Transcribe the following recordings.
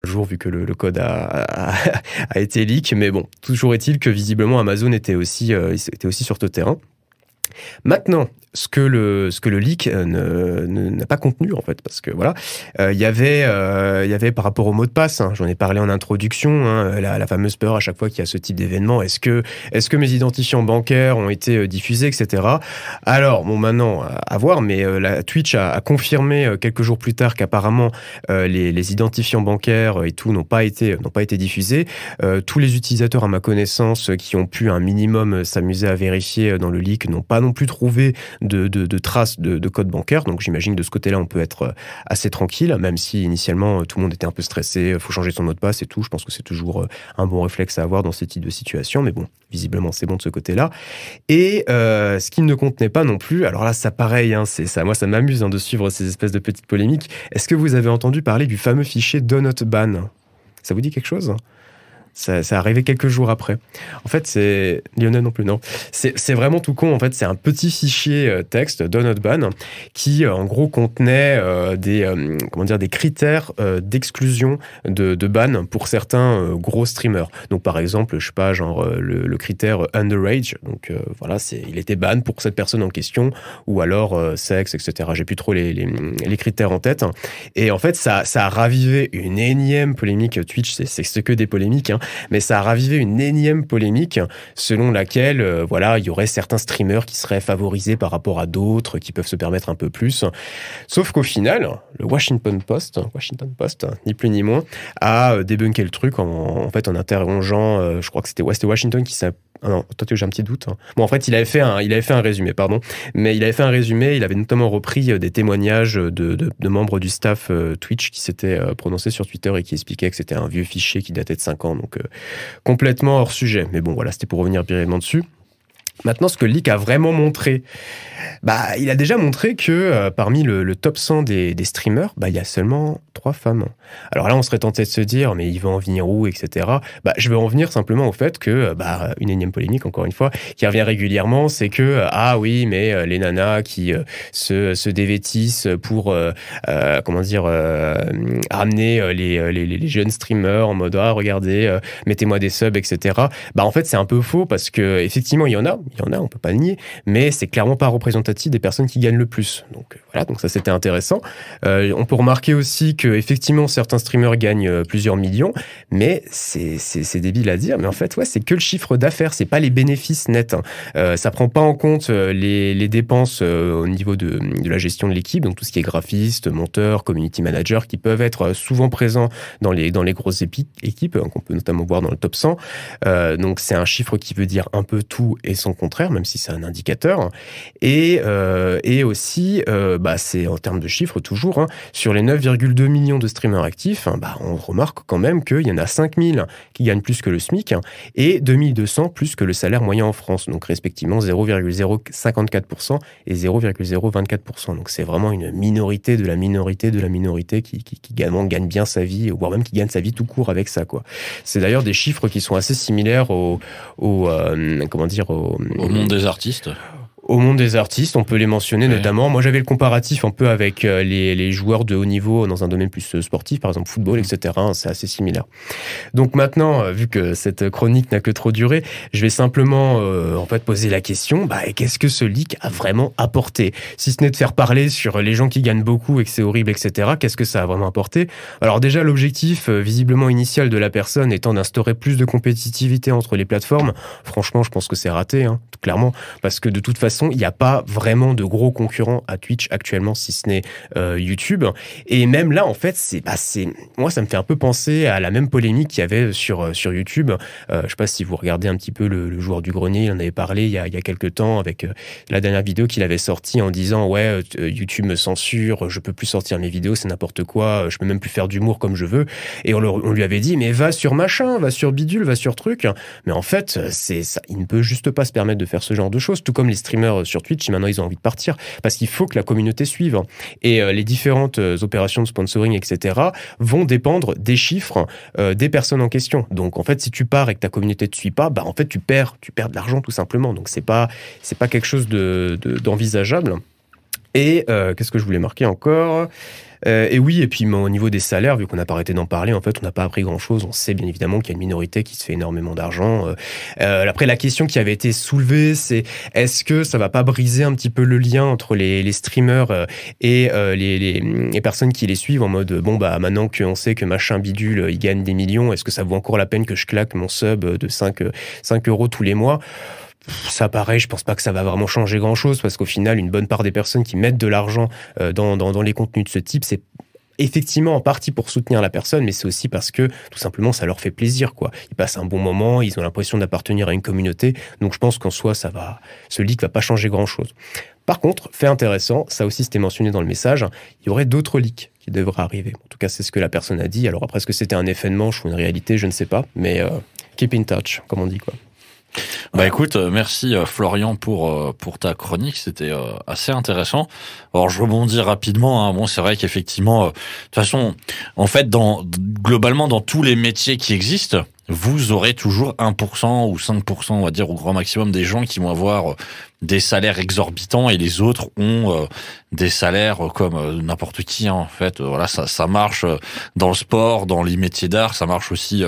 jour vu que le code a été leak. Mais bon, toujours est-il que visiblement Amazon était aussi sur ce terrain. Maintenant, ce que le leak n'a pas contenu, en fait, parce que voilà, il y avait par rapport au mot de passe, hein, j'en ai parlé en introduction, hein, la fameuse peur à chaque fois qu'il y a ce type d'événement, est-ce que mes identifiants bancaires ont été diffusés, etc. Alors, bon, maintenant, à voir, mais la Twitch a confirmé quelques jours plus tard qu'apparemment les identifiants bancaires et tout n'ont pas été diffusés. Tous les utilisateurs, à ma connaissance, qui ont pu un minimum s'amuser à vérifier dans le leak n'ont pas non plus trouvé de traces de code bancaire. Donc j'imagine que de ce côté-là, on peut être assez tranquille, même si initialement tout le monde était un peu stressé, il faut changer son mot de passe et tout. Je pense que c'est toujours un bon réflexe à avoir dans ce type de situation, mais bon, visiblement c'est bon de ce côté-là. Et ce qu'il ne contenait pas non plus, alors là ça pareil, hein, moi ça m'amuse de suivre ces espèces de petites polémiques. Est-ce que vous avez entendu parler du fameux fichier Do Not Ban? Ça vous dit quelque chose ? Ça arrivé quelques jours après. En fait, c'est... Lionel non plus, non. C'est vraiment tout con, en fait. C'est un petit fichier texte, Do Not Ban, qui, en gros, contenait des critères d'exclusion de ban pour certains gros streamers. Donc, par exemple, je sais pas, genre le critère underage. Donc, voilà, il était ban pour cette personne en question, ou alors sexe, etc. J'ai plus trop les critères en tête. Et en fait, ça a ravivé une énième polémique. Twitch, c'est que des polémiques, hein. Mais ça a ravivé une énième polémique selon laquelle il y aurait certains streamers qui seraient favorisés par rapport à d'autres qui peuvent se permettre un peu plus. Sauf qu'au final, le Washington Post, ni plus ni moins, a débunké le truc en interrogeant, je crois que c'était Washington qui s'appelle. Ah non, toi j'ai un petit doute. Bon, en fait, il avait fait un résumé, pardon. Mais il avait fait un résumé, il avait notamment repris des témoignages de membres du staff Twitch qui s'étaient prononcés sur Twitter et qui expliquaient que c'était un vieux fichier qui datait de 5 ans, donc complètement hors sujet. Mais bon, voilà, c'était pour revenir brièvement dessus. Maintenant, ce que le leak a vraiment montré, il a déjà montré que parmi le top 100 des streamers, il y a seulement 3 femmes. Alors là, on serait tenté de se dire, mais il va en venir où, etc. Je vais en venir simplement au fait que, une énième polémique, encore une fois, qui revient régulièrement, c'est que, oui, mais les nanas qui se dévêtissent pour, amener les jeunes streamers en mode, regardez, mettez-moi des subs, etc. En fait, c'est un peu faux parce que, effectivement, il y en a, on peut pas le nier, mais c'est clairement pas représentatif des personnes qui gagnent le plus. Donc voilà, donc ça c'était intéressant. On peut remarquer aussi que effectivement certains streamers gagnent plusieurs millions, mais c'est débile à dire, mais en fait c'est que le chiffre d'affaires, c'est pas les bénéfices nets. Ça prend pas en compte les dépenses au niveau de la gestion de l'équipe, donc tout ce qui est graphiste, monteur, community manager, qui peuvent être souvent présents dans les grosses équipes qu'on peut notamment voir dans le top 100. Donc c'est un chiffre qui veut dire un peu tout et son contraire, même si c'est un indicateur. Et aussi, c'est en termes de chiffres toujours, sur les 9,2 millions de streamers actifs, on remarque quand même qu'il y en a 5000 qui gagnent plus que le SMIC et 2200 plus que le salaire moyen en France, donc respectivement 0,054% et 0,024%. Donc c'est vraiment une minorité de la minorité de la minorité qui gagne bien sa vie, voire même qui gagne sa vie tout court avec ça, quoi. C'est d'ailleurs des chiffres qui sont assez similaires au monde des artistes. Au monde des artistes, on peut les mentionner notamment. Moi, j'avais le comparatif un peu avec les joueurs de haut niveau dans un domaine plus sportif, par exemple football, etc. C'est assez similaire. Donc maintenant, vu que cette chronique n'a que trop duré, je vais simplement poser la question, qu'est-ce que ce leak a vraiment apporté? Si ce n'est de faire parler sur les gens qui gagnent beaucoup et que c'est horrible, etc., qu'est-ce que ça a vraiment apporté? Alors déjà, l'objectif visiblement initial de la personne étant d'instaurer plus de compétitivité entre les plateformes, franchement, je pense que c'est raté, clairement, parce que de toute façon, il n'y a pas vraiment de gros concurrents à Twitch actuellement, si ce n'est YouTube. Et même là, en fait, moi, ça me fait un peu penser à la même polémique qu'il y avait sur YouTube. Je ne sais pas si vous regardez un petit peu le joueur du grenier, il en avait parlé il y a quelques temps avec la dernière vidéo qu'il avait sortie en disant YouTube me censure, je peux plus sortir mes vidéos, c'est n'importe quoi, je peux même plus faire d'humour comme je veux. Et on lui avait dit, mais va sur machin, va sur bidule, va sur truc. Mais en fait, il ne peut juste pas se permettre de faire ce genre de choses, tout comme les streamers sur Twitch, si maintenant ils ont envie de partir, parce qu'il faut que la communauté suive. Et les différentes opérations de sponsoring, etc., vont dépendre des chiffres des personnes en question. Donc en fait, si tu pars et que ta communauté ne te suit pas, en fait tu perds de l'argent tout simplement. Donc c'est pas quelque chose d'envisageable. Et qu'est-ce que je voulais marquer encore ? Et oui, et puis au niveau des salaires, vu qu'on n'a pas arrêté d'en parler, en fait, on n'a pas appris grand-chose. On sait bien évidemment qu'il y a une minorité qui se fait énormément d'argent. Après, la question qui avait été soulevée, c'est est-ce que ça va pas briser un petit peu le lien entre les streamers et les personnes qui les suivent en mode, bon, bah maintenant qu'on sait que machin bidule, il gagne des millions, est-ce que ça vaut encore la peine que je claque mon sub de 5 euros tous les mois ? Ça, pareil, je pense pas que ça va vraiment changer grand-chose, parce qu'au final, une bonne part des personnes qui mettent de l'argent dans les contenus de ce type, c'est effectivement en partie pour soutenir la personne, mais c'est aussi parce que, tout simplement, ça leur fait plaisir, quoi. Ils passent un bon moment, ils ont l'impression d'appartenir à une communauté, donc je pense qu'en soi, ce leak va pas changer grand-chose. Par contre, fait intéressant, ça aussi c'était mentionné dans le message, il y aurait d'autres leaks qui devraient arriver. En tout cas, c'est ce que la personne a dit. Alors après, est-ce que c'était un effet de manche ou une réalité, je ne sais pas, mais keep in touch, comme on dit, quoi. Bah écoute, merci Florian pour ta chronique, c'était assez intéressant. Alors je rebondis rapidement, hein. Bon, c'est vrai qu'effectivement, de toute façon, en fait, globalement dans tous les métiers qui existent, vous aurez toujours 1% ou 5%, on va dire, au grand maximum des gens qui vont avoir des salaires exorbitants et les autres ont des salaires comme n'importe qui, hein, en fait. Voilà, ça marche dans le sport, dans les métiers d'art, ça marche aussi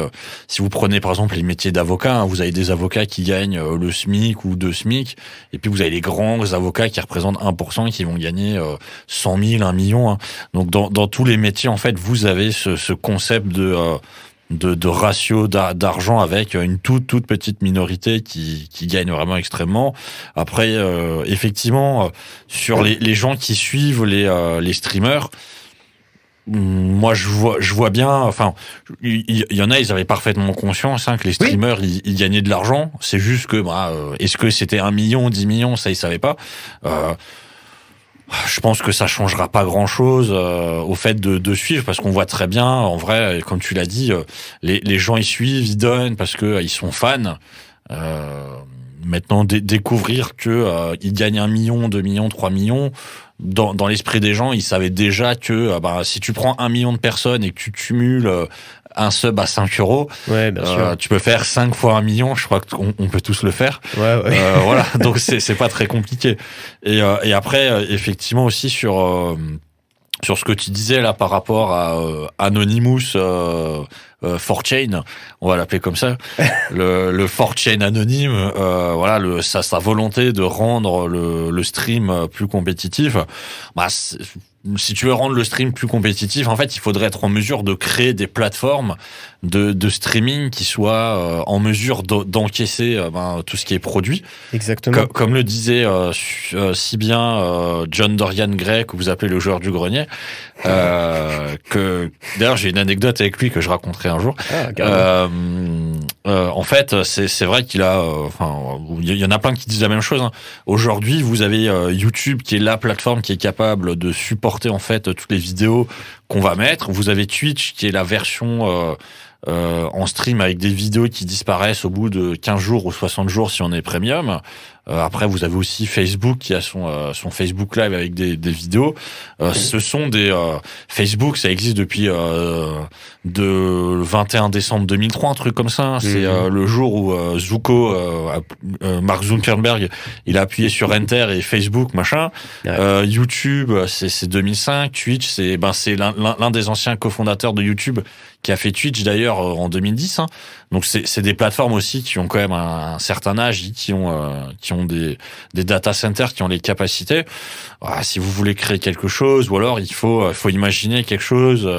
si vous prenez par exemple les métiers d'avocat, hein, vous avez des avocats qui gagnent le SMIC ou 2 SMIC, et puis vous avez les grands avocats qui représentent 1% et qui vont gagner 100 000, 1 million. Hein. Donc dans tous les métiers, en fait, vous avez ce concept de ratio d'argent avec une toute petite minorité qui gagne vraiment extrêmement. Après, effectivement, sur les gens qui suivent les streamers, moi je vois bien, enfin il y en a, ils avaient parfaitement conscience que les streamers ils gagnaient de l'argent. C'est juste que est-ce que c'était 1 million, 10 millions, ça ils savaient pas. Je pense que ça changera pas grand-chose au fait de suivre, parce qu'on voit très bien, en vrai, comme tu l'as dit, les gens ils suivent, ils donnent parce que ils sont fans. Maintenant, découvrir que ils gagnent 1 million, 2 millions, 3 millions, dans l'esprit des gens, ils savaient déjà que si tu prends 1 million de personnes et que tu cumules un sub à 5 euros, ouais, bien sûr. Tu peux faire 5 fois 1 million, je crois qu'on peut tous le faire. Ouais. Voilà, donc c'est pas très compliqué. Et après, effectivement aussi sur ce que tu disais là par rapport à Anonymous 4chain, on va l'appeler comme ça, le 4chain anonyme, voilà, sa volonté de rendre le stream plus compétitif. Si tu veux rendre le stream plus compétitif, en fait, il faudrait être en mesure de créer des plateformes de streaming qui soient en mesure d'encaisser tout ce qui est produit. Exactement. Comme le disait si bien John Dorian Gray, que vous appelez le joueur du grenier, que d'ailleurs j'ai une anecdote avec lui que je raconterai un jour. En fait, c'est vrai qu'il a, il y en a plein qui disent la même chose. Hein. Aujourd'hui, vous avez YouTube qui est la plateforme qui est capable de supporter en fait toutes les vidéos qu'on va mettre. Vous avez Twitch qui est la version en stream avec des vidéos qui disparaissent au bout de 15 jours ou 60 jours si on est premium. Après, vous avez aussi Facebook qui a son Facebook Live avec des vidéos. Ce sont des Facebook, ça existe depuis de 21 décembre 2003, un truc comme ça. C'est le jour où Mark Zuckerberg, il a appuyé sur Enter et Facebook, machin. Ouais. YouTube, c'est 2005. Twitch, c'est l'un des anciens cofondateurs de YouTube qui a fait Twitch d'ailleurs en 2010. Hein. Donc c'est des plateformes aussi qui ont quand même un certain âge, qui ont des data centers, qui ont les capacités. Si vous voulez créer quelque chose, ou alors il faut imaginer quelque chose